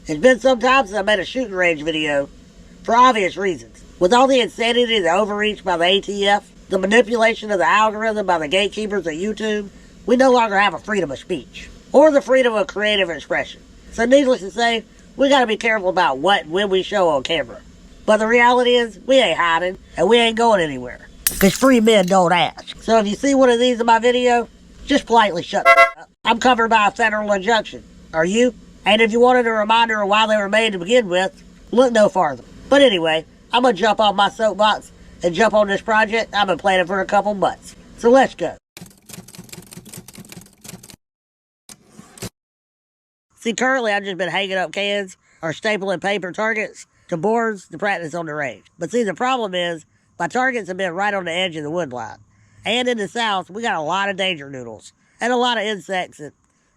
It's been some time since I made a shooting range video, for obvious reasons. With all the insanity and the overreach by the ATF, the manipulation of the algorithm by the gatekeepers at YouTube, we no longer have a freedom of speech, or the freedom of creative expression. So needless to say, we gotta be careful about what and when we show on camera. But the reality is, we ain't hiding, and we ain't going anywhere. Because free men don't ask. So if you see one of these in my video, just politely shut up. I'm covered by a federal injunction. Are you? And if you wanted a reminder of why they were made to begin with, look no farther. But anyway, I'm gonna jump off my soapbox and jump on this project I've been planning for a couple months. So let's go. See, currently I've just been hanging up cans or stapling paper targets to boards to practice on the range. But see, the problem is, my targets have been right on the edge of the wood line. And in the south, we got a lot of danger noodles and a lot of insects that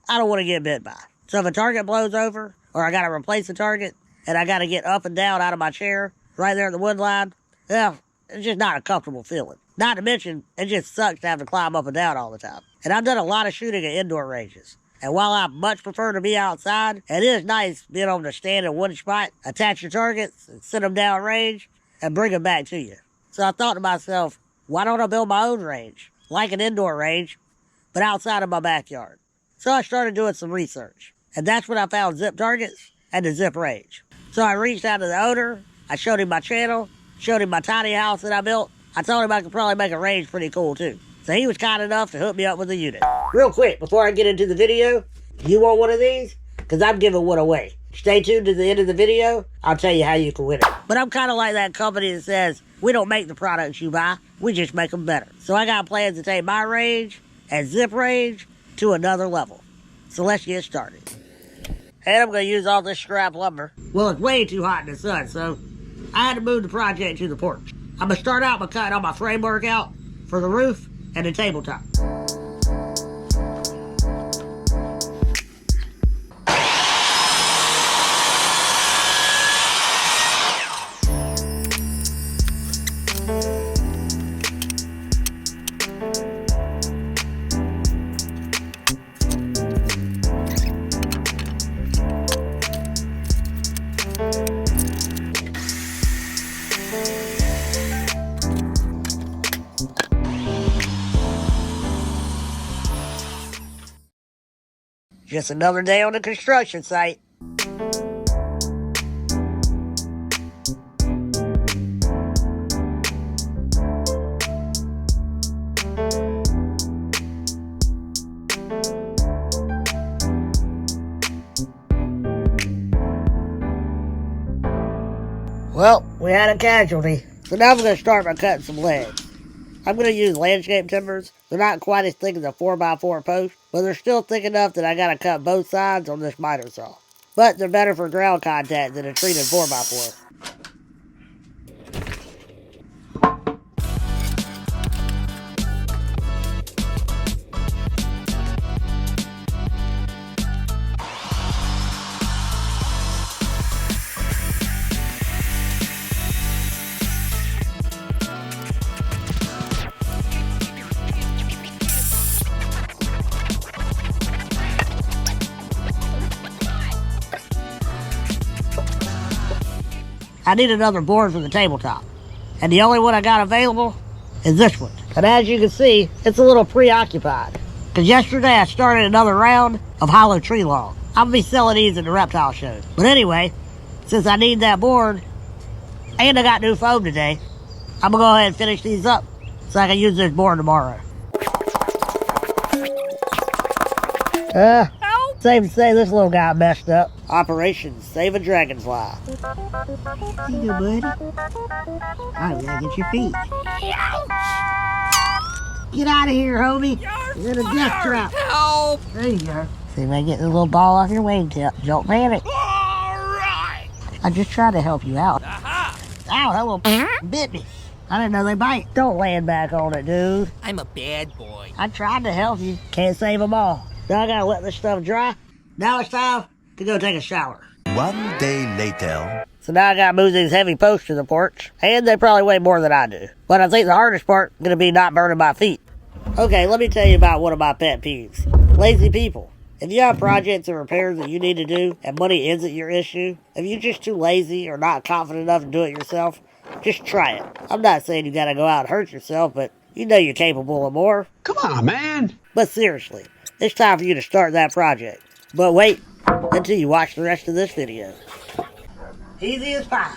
I don't want to get bit by. So if a target blows over, or I got to replace a target, and I got to get up and down out of my chair right there at the wood line, well, it's just not a comfortable feeling. Not to mention, it just sucks to have to climb up and down all the time. And I've done a lot of shooting at indoor ranges. And while I much prefer to be outside, it is nice being able to stand in one spot, attach your targets, and send them down range, and bring them back to you. So I thought to myself, why don't I build my own range, like an indoor range, but outside of my backyard? So I started doing some research. And that's when I found zip targets and the zip range. So I reached out to the owner, I showed him my channel, showed him my tiny house that I built. I told him I could probably make a range pretty cool too. So he was kind enough to hook me up with a unit. Real quick, before I get into the video, you want one of these? Because I'm giving one away. Stay tuned to the end of the video, I'll tell you how you can win it. But I'm kind of like that company that says, we don't make the products you buy, we just make them better. So I got plans to take my range and zip range to another level. So let's get started. And I'm going to use all this scrap lumber. Well, it's way too hot in the sun, so I had to move the project to the porch. I'm going to start out by cutting all my framework out for the roof and the tabletop. Just another day on the construction site. Well, we had a casualty. So now I'm going to start by cutting some legs. I'm going to use landscape timbers. They're not quite as thick as a 4x4 post, but they're still thick enough that I got to cut both sides on this miter saw. But they're better for ground contact than a treated 4x4. I need another board for the tabletop. And the only one I got available is this one. And as you can see, it's a little preoccupied. Because yesterday I started another round of hollow tree log. I'm going to be selling these at the reptile shows. But anyway, since I need that board, and I got new foam today, I'm going to go ahead and finish these up so I can use this board tomorrow. Safe to say this little guy messed up. Operation Save a Dragonfly. Here you go, buddy. Alright, we gotta get your feet. Get out of here, homie. You're in a death trap. Help! There you go. See if I can get this little ball off your wingtip. Don't panic. Alright! I just tried to help you out. Aha! Ow, that little bit me. I didn't know they bite. Don't land back on it, dude. I'm a bad boy. I tried to help you. Can't save them all. Now I gotta let this stuff dry. Now it's time to go take a shower. One day later. So now I gotta move these heavy posts to the porch. And they probably weigh more than I do. But I think the hardest part is gonna be not burning my feet. Okay, let me tell you about one of my pet peeves. Lazy people. If you have projects and repairs that you need to do and money isn't your issue, if you're just too lazy or not confident enough to do it yourself, just try it. I'm not saying you gotta go out and hurt yourself, but you know you're capable of more. Come on, man. But seriously, it's time for you to start that project. But wait until you watch the rest of this video. Easy as pie.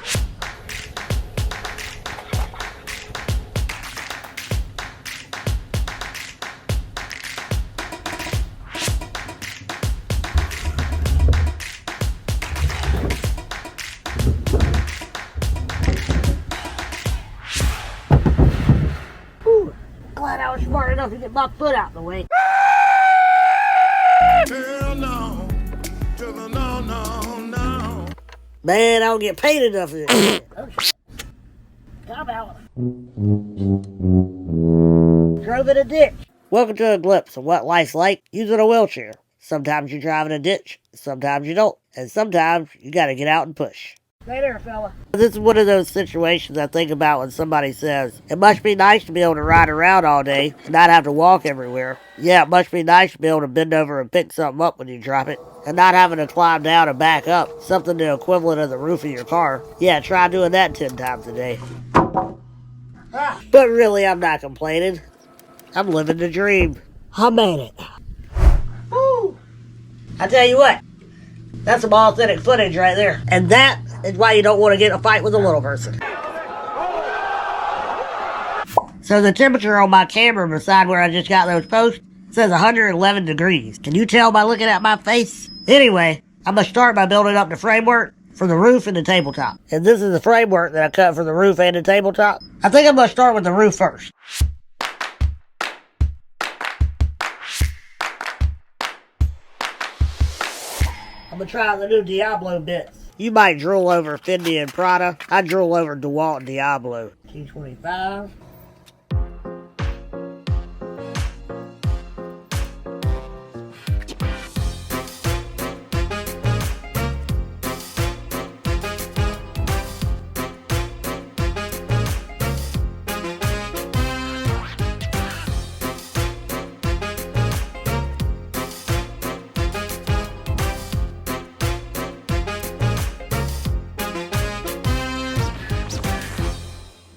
Glad I was smart enough to get my foot out the way. Hell no, to the no, no, no. Man, I don't get paid enough for this shit. Oh, shit. Come out. Drove in a ditch. Welcome to a glimpse of what life's like using a wheelchair. Sometimes you drive in a ditch, sometimes you don't, and sometimes you gotta get out and push. Stay there, fella. This is one of those situations I think about when somebody says, it must be nice to be able to ride around all day and not have to walk everywhere. Yeah, it must be nice to be able to bend over and pick something up when you drop it, and not having to climb down and back up, something the equivalent of the roof of your car. Yeah, try doing that 10 times a day. But really, I'm not complaining. I'm living the dream. I made it. Woo! I tell you what, that's some authentic footage right there. And that is why you don't want to get in a fight with a little person. So the temperature on my camera beside where I just got those posts says 111 degrees. Can you tell by looking at my face? Anyway, I'm going to start by building up the framework for the roof and the tabletop. And this is the framework that I cut for the roof and the tabletop. I think I'm going to start with the roof first. I'm going to try the new Diablo bits. You might drool over Fendi and Prada. I drool over DeWalt and Diablo. 225.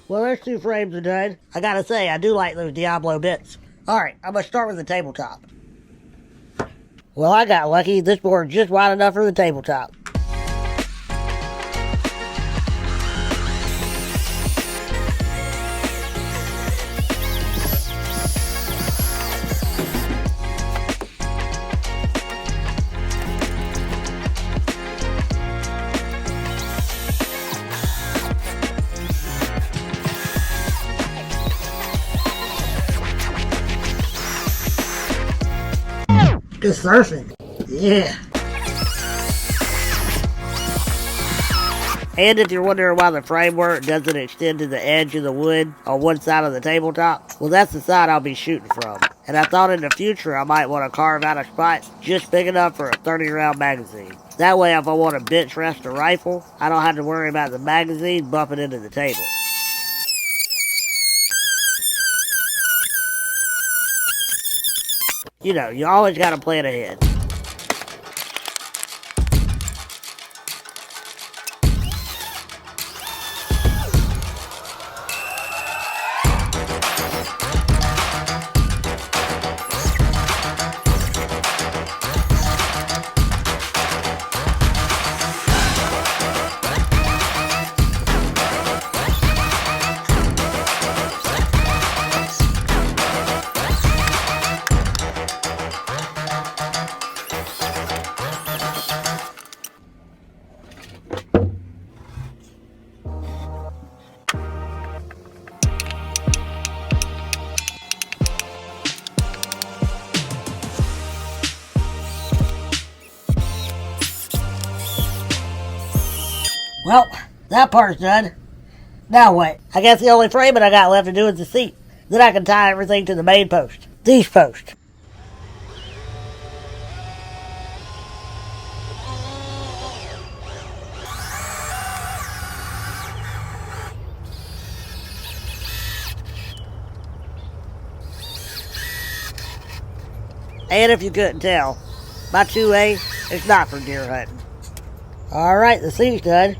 Well, there's 2 frames are done. I gotta say, I do like those Diablo bits. Alright, I'm gonna start with the tabletop. Well, I got lucky. This board's just wide enough for the tabletop. Just surfing. Yeah. And if you're wondering why the framework doesn't extend to the edge of the wood on one side of the tabletop, well, that's the side I'll be shooting from. And I thought in the future I might want to carve out a spot just big enough for a 30-round magazine. That way, if I want to bench rest a rifle, I don't have to worry about the magazine bumping into the table. You know, you always gotta plan ahead. Well, that part's done. Now what? I guess the only framing I got left to do is the seat. Then I can tie everything to the main post. These posts. And if you couldn't tell, My 2A, it's not for deer hunting. Alright, the seat's done.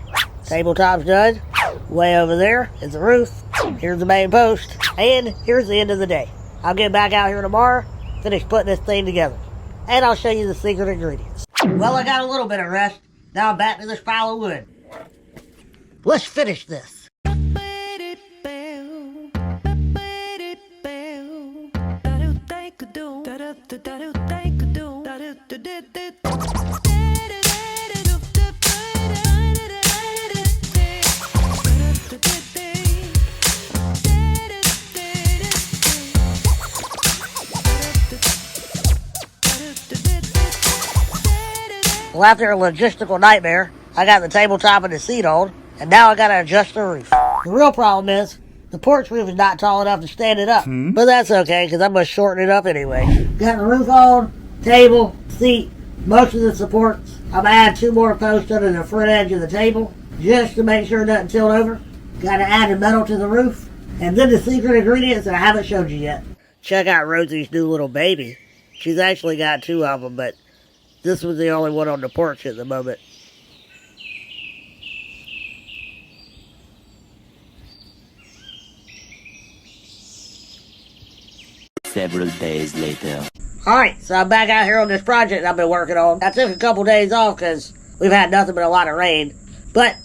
Tabletop's done. Way over there is the roof. Here's the main post. And here's the end of the day. I'll get back out here tomorrow, finish putting this thing together. And I'll show you the secret ingredients. Well, I got a little bit of rest. Now I'm back to this pile of wood. Let's finish this. Well, after a logistical nightmare, I got the tabletop and the seat on, and now I gotta adjust the roof. The real problem is, the porch roof is not tall enough to stand it up. But that's okay, because I'm gonna shorten it up anyway. Got the roof on, table, seat, most of the supports. I'm gonna add 2 more posts under the front edge of the table, just to make sure it doesn't tilt over. Gotta add the metal to the roof, and then the secret ingredients that I haven't showed you yet. Check out Rosie's new little baby. She's actually got 2 of them, but this was the only one on the porch at the moment. Several days later. Alright, so I'm back out here on this project I've been working on. I took a couple days off because we've had nothing but a lot of rain. But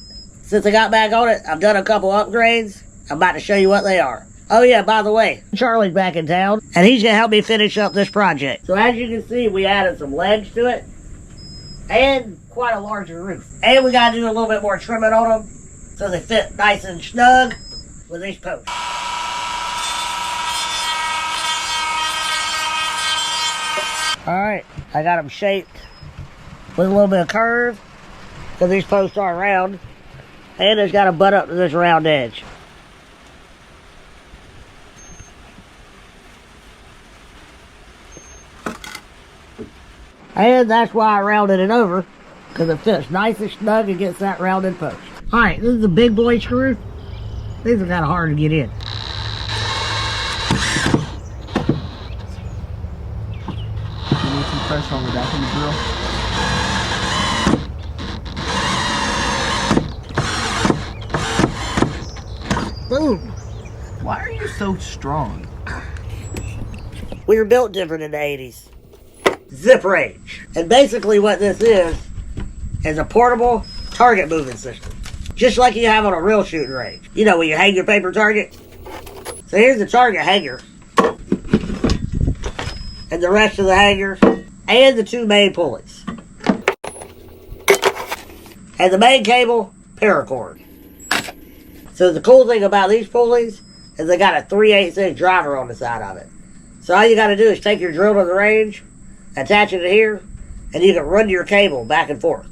since I got back on it, I've done a couple upgrades. I'm about to show you what they are. Oh yeah, by the way, Charlie's back in town, and he's gonna help me finish up this project. So as you can see, we added some legs to it, and quite a larger roof. And we gotta do a little bit more trimming on them, so they fit nice and snug with these posts. Alright, I got them shaped with a little bit of curve, because these posts are round, and it's got to butt up to this round edge. And that's why I rounded it over, because it fits nice and snug against that rounded post. Alright, this is a big boy screw. These are kind of hard to get in. You need some pressure on the back of the drill. Boom! Why are you so strong? We were built different in the 80s. Zip range. And basically what this is a portable target moving system. Just like you have on a real shooting range. You know, when you hang your paper target. So here's the target hanger. And the rest of the hangers. And the 2 main pulleys. And the main cable, paracord. So the cool thing about these pulleys is they got a 3/8 inch driver on the side of it. So all you got to do is take your drill to the range, attach it to here, and you can run your cable back and forth.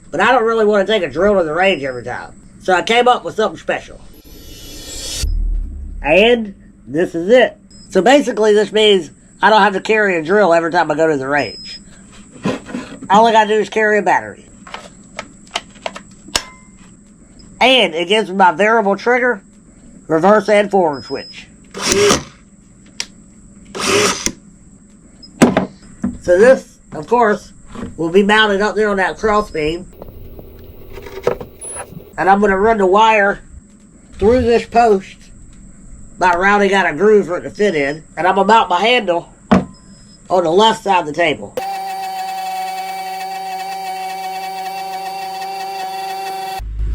But I don't really want to take a drill to the range every time. So I came up with something special. And this is it. So basically this means I don't have to carry a drill every time I go to the range. All I got to do is carry a battery. And it gives me my variable trigger, reverse and forward switch. So this, of course, will be mounted up there on that cross beam. And I'm going to run the wire through this post by rounding out a groove for it to fit in. And I'm going to mount my handle on the left side of the table.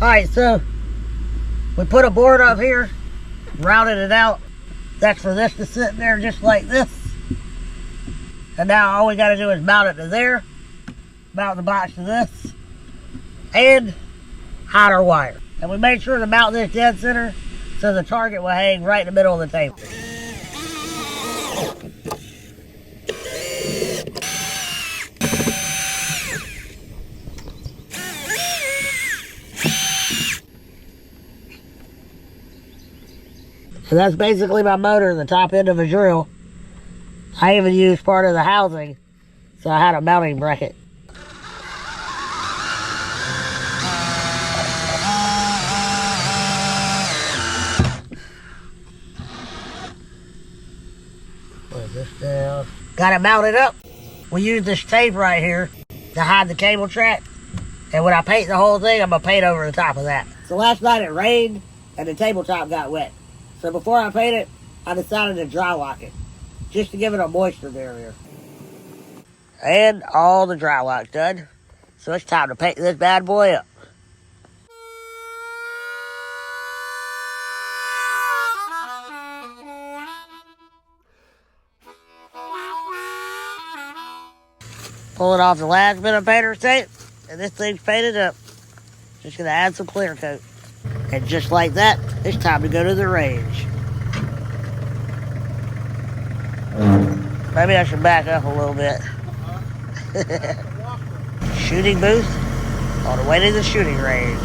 Alright, so we put a board up here, rounded it out. That's for this to sit in there just like this. And now all we got to do is mount it to there, mount the box to this, and hide our wire. And we made sure to mount this dead center so the target will hang right in the middle of the table. So that's basically my motor, the top end of a drill. I even used part of the housing, so I had a mounting bracket. Put this down. Got it mounted up. we use this tape right here to hide the cable track. And when I paint the whole thing, I'm going to paint over the top of that. So last night it rained and the tabletop got wet. So before I paint it, I decided to dry lock it, just to give it a moisture barrier. And all the dry lock's done. So it's time to paint this bad boy up. Pulling off the last bit of painter's tape, and this thing's painted up. Just gonna add some clear coat. And just like that, it's time to go to the range. Maybe I should back up a little bit. Shooting booth on the way to the shooting range.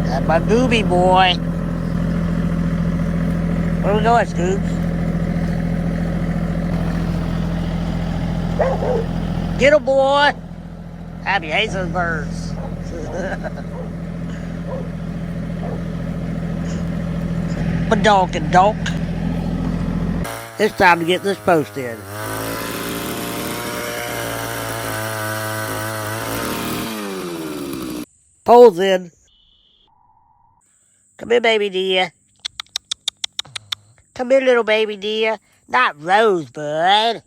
That's my booby boy. Where we going, Scoops? Get 'em, boy! Happy hates those birds. Badonk and donk. It's time to get this post in. Poles in. Come here, baby dear. Come here, little baby dear. Not Rosebud.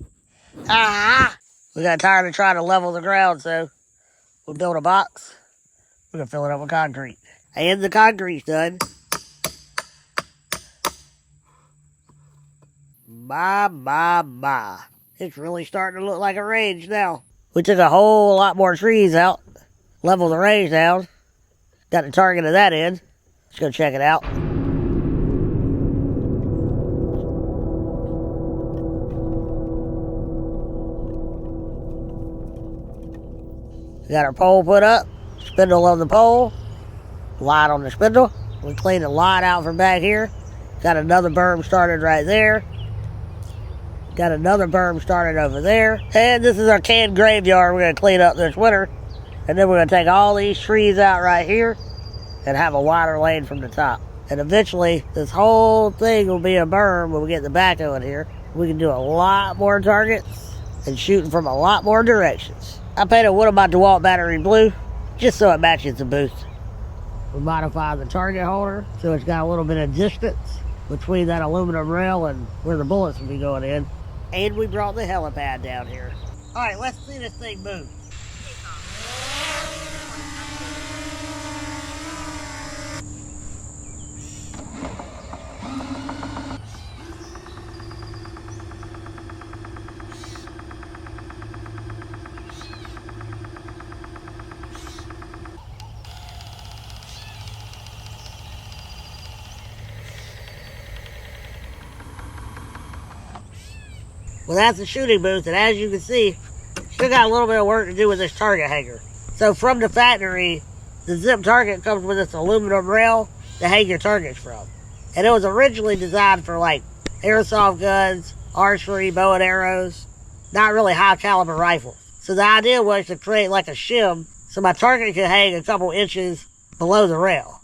We got tired of trying to level the ground, so we built a box. We're going to fill it up with concrete. And the concrete's done. My. It's really starting to look like a range now. We took a whole lot more trees out. Leveled the range down. Got the target at that end. Let's go check it out. We got our pole put up. Spindle on the pole. Light on the spindle. We cleaned the light out from back here. Got another berm started right there. Got another berm started over there. And this is our canned graveyard we're going to clean up this winter. And then we're going to take all these trees out right here and have a wider lane from the top. And eventually, this whole thing will be a berm when we get the backhoe in here. We can do a lot more targets and shooting from a lot more directions. I painted one of my DeWalt battery blue just so it matches the booth. We modified the target holder so it's got a little bit of distance between that aluminum rail and where the bullets will be going in. And we brought the helipad down here. All right, let's see this thing move. Well, that's the shooting booth, and as you can see, still got a little bit of work to do with this target hanger. So from the factory, the zip target comes with this aluminum rail to hang your targets from. And it was originally designed for like airsoft guns, archery, bow and arrows, not really high caliber rifles. So the idea was to create like a shim so my target could hang a couple inches below the rail,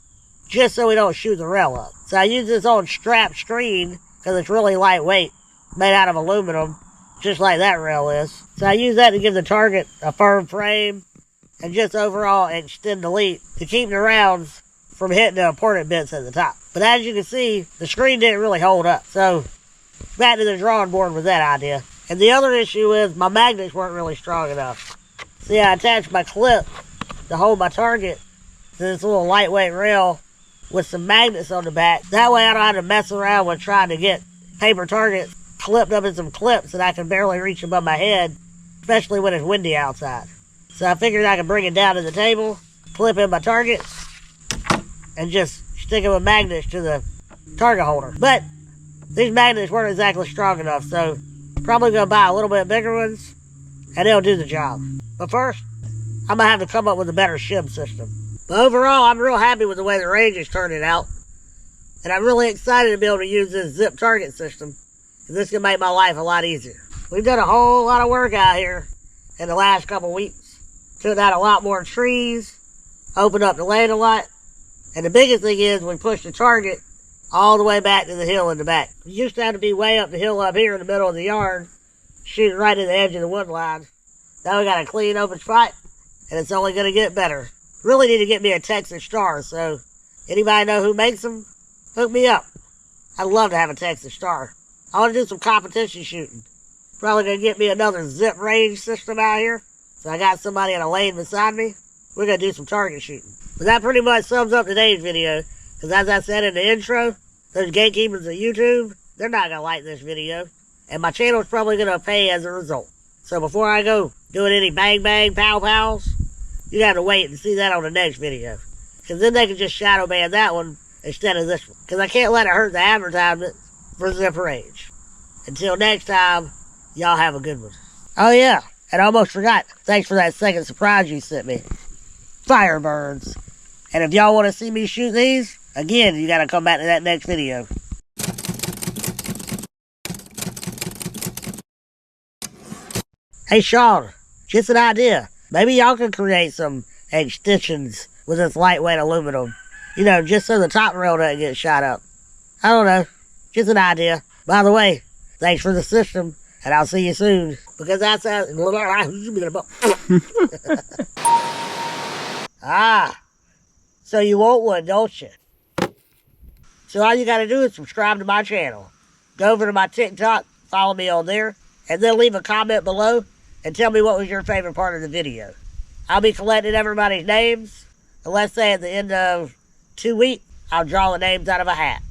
just so we don't shoot the rail up. So I use this old strap screen because it's really lightweight, made out of aluminum, just like that rail is. So I use that to give the target a firm frame and just overall extend the lead to keep the rounds from hitting the important bits at the top. But as you can see, the screen didn't really hold up. So back to the drawing board with that idea. And the other issue is my magnets weren't really strong enough. See, I attached my clip to hold my target to this little lightweight rail with some magnets on the back. That way I don't have to mess around with trying to get paper targets clipped up in some clips that I can barely reach above my head, especially when it's windy outside. So I figured I could bring it down to the table, clip in my target, and just stick it with magnets to the target holder. But these magnets weren't exactly strong enough, so probably gonna buy a little bit bigger ones, and they'll do the job. But first, I'm gonna have to come up with a better shim system. But overall, I'm real happy with the way the range is turning out, and I'm really excited to be able to use this zip target system. This can make my life a lot easier. We've done a whole lot of work out here in the last couple weeks. Took out a lot more trees, open up the lane a lot. And the biggest thing is we push the target all the way back to the hill in the back. We used to have to be way up the hill up here in the middle of the yard, shooting right at the edge of the wood line. Now we got a clean open spot, and it's only going to get better. Really need to get me a Texas Star, so anybody know who makes them? Hook me up. I'd love to have a Texas Star. I want to do some competition shooting. Probably going to get me another zip range system out here. So I got somebody in a lane beside me. We're going to do some target shooting. But that pretty much sums up today's video. Because as I said in the intro, those gatekeepers of YouTube, they're not going to like this video. And my channel's probably going to pay as a result. So before I go doing any bang bang pow pows, you have to wait and see that on the next video. Because then they can just shadow ban that one instead of this one. Because I can't let it hurt the advertisement for Zip Range. Until next time, y'all have a good one. Oh yeah, and I almost forgot. Thanks for that second surprise you sent me. Firebirds. And if y'all want to see me shoot these, again, you got to come back to that next video. Hey Sean, just an idea. Maybe y'all can create some extensions with this lightweight aluminum. You know, just so the top rail doesn't get shot up. I don't know. Just an idea. By the way, thanks for the system, and I'll see you soon. Because that's Ah, so you want one, don't you? So all you gotta do is subscribe to my channel. Go over to my TikTok, follow me on there, and then leave a comment below and tell me what was your favorite part of the video. I'll be collecting everybody's names, and let's say at the end of 2 weeks, I'll draw the names out of a hat.